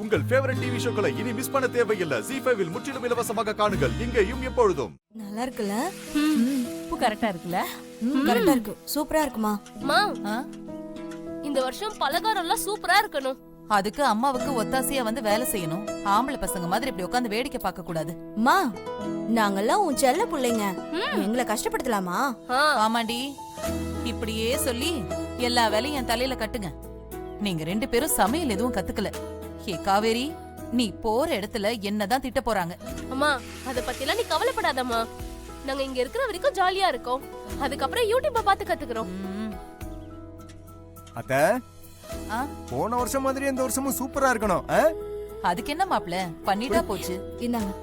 உங்கள் favourite TV ஷோக்களை இனி miss பண்ண தேவையில்லை. ZEE5 இல் முற்றிலும் இலவசமாக காணுங்கள். இங்கேயும் எப்பொழுதும். நல்லா இருக்குல்ல? உப்பு கரெக்டா இருக்குல்ல? கரெக்டா இருக்கு. சூப்பரா இருக்குமா? மா இந்த வருஷம் பலகாரம் எல்லாம் சூப்பரா இருக்கணும். அதுக்கு அம்மாவுக்கு ஒத்தாசையா வந்து வேலை செய்யணும். ஆம்பளை பசங்க மாதிரி இப்படி உட்காந்து வேடிக்கை பார்க்க கூடாது. மா, நாங்கெல்லாம் உன் செல்ல பிள்ளைங்க, எங்களை கஷ்டப்படுத்தலாமா? ஆமாண்டி, இப்படியே சொல்லி எல்லா வேலையும் என் தலையில கட்டுங்க. நீங்க 2 பேரும் சமையல் எதுவும் கத்துக்கல. ஏ காவேரி, நீ போற இடத்துல என்னதான் திட்ட போறாங்க. அம்மா, அத பத்திலாம் நீ கவலைப்படாதம்மா. நாங்க இங்க இருக்கிற வரைக்கும் ஜாலியா இருக்கோம். அதுக்கப்புறம் யூடியூப்பை பார்த்து கத்துக்கிறோம். அத்தை, போன வருஷம் மாதிரி இந்த வருஷமும் சூப்பரா இருக்கணும். அதுக்கு என்ன மாப்ள, பண்ணிட்டா போச்சு. இந்தாங்க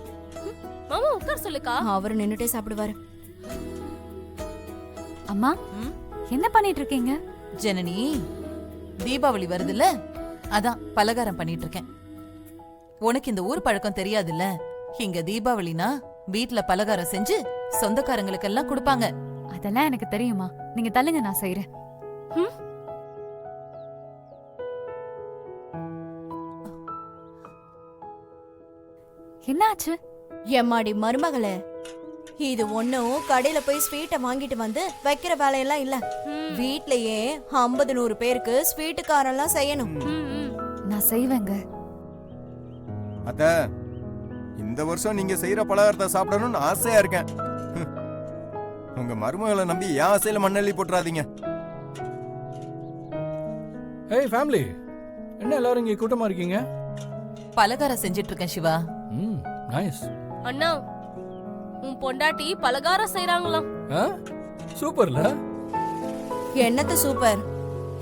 மாமா, உட்கார் சொல்லுக்கா. அவரு நின்னுட்டே சாப்பிடுவாரு. அம்மா, என்ன பண்ணிட்டு இருக்கீங்க? ஜனனி, தீபாவளி வருதுல்ல, அதான் பலகாரம் பண்ணிட்டு இருக்கேன். உனக்கு இந்த ஊர் பழக்கம் தெரியாதுல்ல. இங்க தீபாவளினா வீட்ல பலகாரம் செஞ்சு சொந்தக்காரங்களுக்கெல்லாம் கொடுப்பாங்க. அதெல்லாம் எனக்கு தெரியுமா. நீங்க தள்ளுங்க, நான் செய்யறேன். என்னாச்சு? எம்மாடி மருமகளே, இது ஒண்ணும் கடையில போய் ஸ்வீட்டை வாங்கிட்டு வந்து வைக்கிற வேலையெல்லாம் இல்ல. வீட்லயே 50-100 பேருக்கு ஸ்வீட்டுக்காரெல்லாம் செய்யணும். நான் செய்வேங்க. அத்தை, இந்த வருஷம் நீங்க செய்யற பலகாரத்தை சாப்பிடணும்னு ஆசையா இருக்கேன். உங்க மருமகளை நம்பி என் ஆசையில மண்ணெல்லி போட்டுறாதீங்க. ஏய் ஃபேமிலி, என்ன எல்லாரும் இங்க கூட்டமா இருக்கீங்க? பலகாரம் செஞ்சிட்டு இருக்கேன் சிவா. நைஸ். அண்ணா, உன் பொண்டாட்டி பலகாரம் செய்றாங்களாம். சூப்பர்ல. என்னத்த சூப்பர்?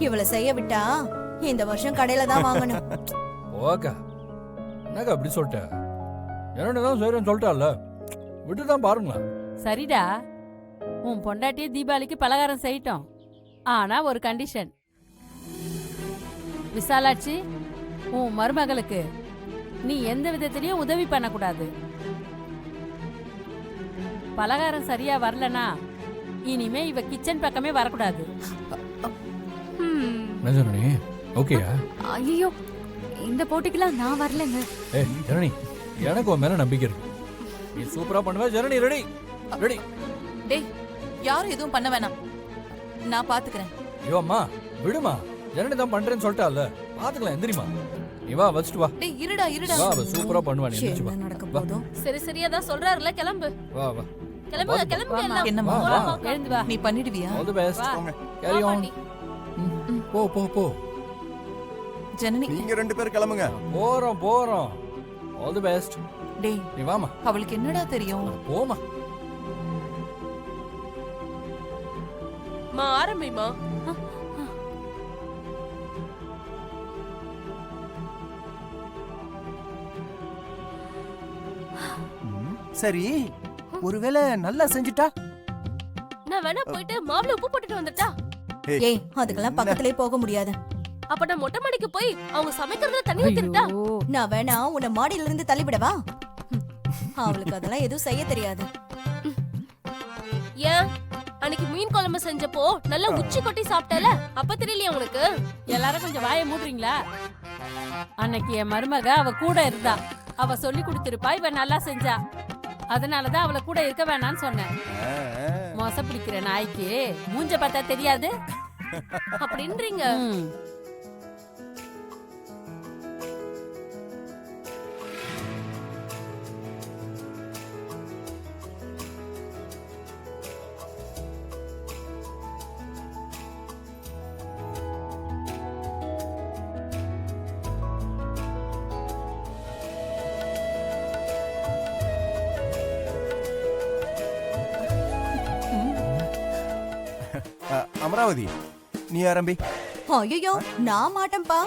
இவளை செய்ய விட்டா இந்த வருஷம் கடையில தான் வாங்கணும். ஓகே, என்னக்கா அப்படி சொல்லிட்ட? என்னதான் செய்யறேன்னு சொல்லிட்டால, விட்டுதான் பாருங்களா. சரிடா, உன் பொண்டாட்டியே தீபாவளிக்கு பலகாரம் செய்யட்டும். ஆனா ஒரு கண்டிஷன். விசாலாட்சி, உன் மருமகளுக்கு நீ எந்த விதத்திலையும் உதவி பண்ணக்கூடாது. பலகாரம் சரியா வரலனா இனிமே இவ கிச்சன் பக்கமே வரக்கூடாது. ஜனனி, ஓகேயா? ஐயோ, இந்த போட்டிக்கெல்லாம் நான் வரலங்க. ஏய் ஜனனி, எனக்கு உன் மேல நம்பிக்கை இருக்கு. நீ சூப்பரா பண்ணுவ ஜனனி. Ready ready. டேய், யாரும் எதுவும் பண்ண வேணாம், நான் பாத்துக்கிறேன். ஐயோ அம்மா, விடுமா. ஜனனி தான் பண்றேன்னு சொல்லிட்டால, பாத்துக்கலாம். எந்திரிமா, நீ வா, வச்சிட்டு வா. டேய், இருடா இருடா. வா, அவ சூப்பரா பண்ணுவா. நீ எந்திரிச்சு வா. என்ன நடக்க போதோ? சரி சரியா தான் சொல்றாருல, கிளம்பு. வா வா. கிளம்புங்க கிளம்புங்க எல்லாம். என்னம்மா, வா, வா. எழுந்து வா. நீ பண்ணிடுவியா? All the best. வா. கேரி வா, ஆன். பாட்டி. போ போ போ. ஜனனி, நீங்க 2 பேரும் கிளம்புங்க. போறோம் போறோம். All the best. டேய், நீ வாமா. அவளுக்கு என்னடா தெரியும்? போமா. மா, ஆரம்பிமா. சரி, ஒருவேளை நல்லா செஞ்சுட்டா? நான் வேணா போயிட்டு மாவுல உப்பு போட்டுட்டு வந்துட்டா? ஏய், அதுக்கெல்லாம் பக்கத்திலே போக முடியாது. அப்ப நான் மொட்டை மாடிக்கு போய் அவங்க சமைக்கிறதுல தண்ணி ஊத்திட்டா? நான் வேணா உன்னை மாடியில இருந்து தள்ளிவிடவா? அவளுக்கு அதெல்லாம் எதுவும் செய்ய தெரியாது. ஏன் அன்னைக்கு மீன் குழம்பு செஞ்சப்போ நல்லா உச்சி கொட்டி சாப்பிட்டல, அப்ப தெரியலையா உனக்கு? எல்லாரும் கொஞ்சம் வாயை மூடுறீங்களா? அன்னைக்கு என் மருமக அவ கூட இருந்தா. அவ சொல்லி கொடுத்திருப்பா, இவ நல்லா செஞ்சா. அதனாலதான் அவளை கூட இருக்க வேணான்னு சொன்னேன். மோச பிடிக்கிற நாய்க்கு மூஞ்ச பார்த்தா தெரியாது அப்படின்றீங்க? அமராவதி, நீ ஆரம்பி. ஐயோ, நான் மாட்டேன்பா.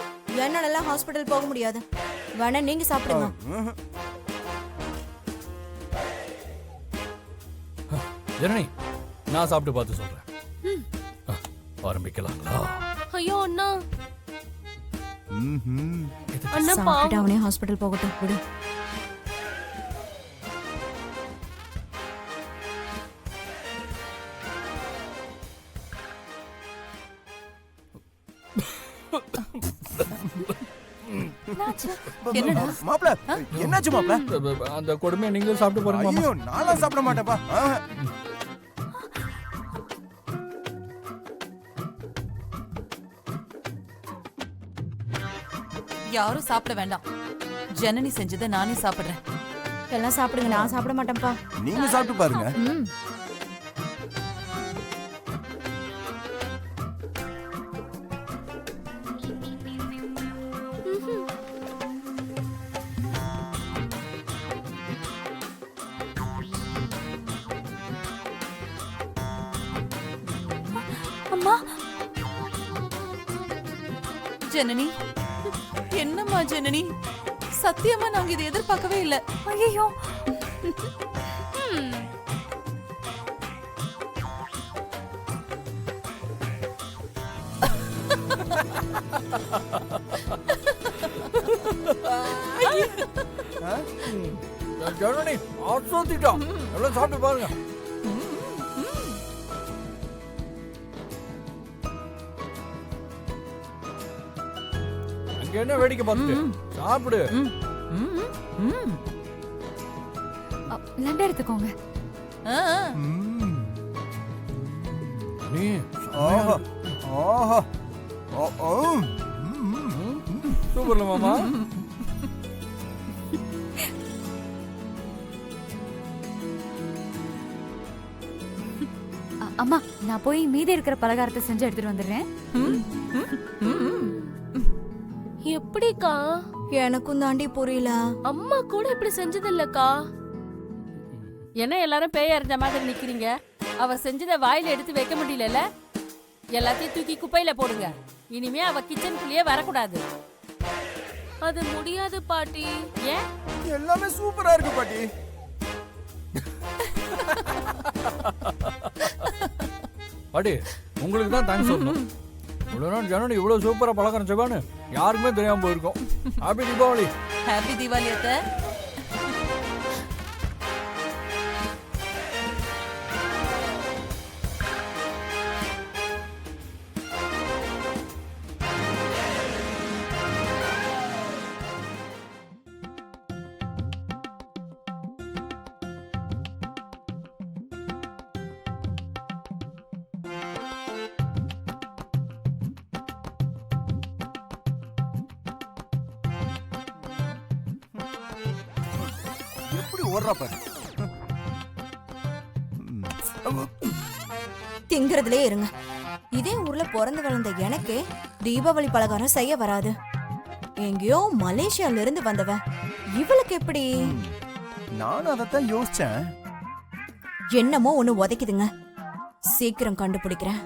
என்னால ஹாஸ்பிடல் போக முடியாது. வேணா நீங்க சாப்பிடுங்க. ஜனனி, நான் சாப்பிட்டு பார்த்து சொல்றேன். ஆரம்பிக்கலாங்களா? ஐயோ அண்ணா, அண்ணா சாப்பிட்டு பாவம். அவனே ஹாஸ்பிடல் போகட்டும், விடு. நான் என்னடா? மாப்ள என்னாச்சு மாப்ள? அந்த கொடுமையை நீங்களும் சாப்பிட்டு பாருங்க மாமா. ஐயோ நான்லாம் சாப்பிட மாட்டேப்பா. யாரும் சாப்பிட வேண்டாம். ஜனனி செஞ்சதை நானே சாப்பிடுறேன். எல்லாம் சாப்பிடுங்க, நான் சாப்பிட மாட்டேன்ப்பா. நீங்க சாப்பிட்டு பாருங்க. ம். அம்மா ஜனனி, என்னம்மா ஜனனி? சத்தியமா நாங்க இதை எதிர்பார்க்கவே இல்ல. ஐயோ ஜனனி ஆசோத்திட்டான். எல்லாம் சாப்பிட்டு பாருங்க. அங்க என்ன வேடிக்கை பார்த்துட்டு சாப்பிடு. லட்டு எடுத்துக்கோங்க. ஆ, ஆ. நீ ஆஹா ஆஹா ஓ ஓ சூப்பர்ல மாமா. அம்மா நான் போய் மீதி இருக்கிற பலகாரத்தை செஞ்சு எடுத்துட்டு வந்துடுறேன். எப்படிக்கா? எனக்கும் தாண்டி புரியல. அம்மா கூட இப்படி செஞ்சது இல்லக்கா. என்ன எல்லாரும் பேய் அறிஞ்ச மாதிரி நிக்கிறீங்க? அவ செஞ்சதை வாயில எடுத்து வைக்க முடியல. எல்லாத்தையும் தூக்கி குப்பையில போடுங்க. இனிமே அவ கிச்சனுக்குள்ளேயே வரக்கூடாது. அது முடியாது பாட்டி. ஏன்? எல்லாமே சூப்பரா இருக்கு பாட்டி. பாட்டி உங்களுக்கு தான் தேங்க்ஸ் சொல்லணும். இவ்வளவு நாள் ஜனனி இவ்வளவு சூப்பரா பலகாரம் செய்வான்னு யாருக்குமே தெரியாம போயிருக்கோம். ஹாப்பி தீபாவளி. ஹாப்பி தீபாவளி அத்தை. எப்படி ஓடுறா பாரு. திங்கிறதுலே இருங்க. இதே ஊர்ல பிறந்து வளர்ந்த எனக்கு தீபாவளி பலகாரம் செய்ய வராது. எங்கேயோ மலேசியால இருந்து வந்தவ இவளுக்கு எப்படி? நானும் அதைத்தான் யோசிச்சேன். என்னமோ ஒண்ணு உதைக்குதுங்க. சீக்கிரம் கண்டுபிடிக்கிறேன்.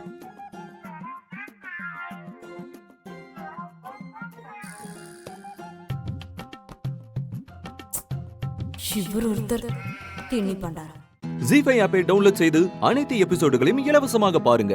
இவர் ஒருத்தர் திண்ணி பண்டாரம். ஜீ5 ஆப்பை டவுன்லோட் செய்து அனைத்து எபிசோடுகளையும் இலவசமாக பாருங்க.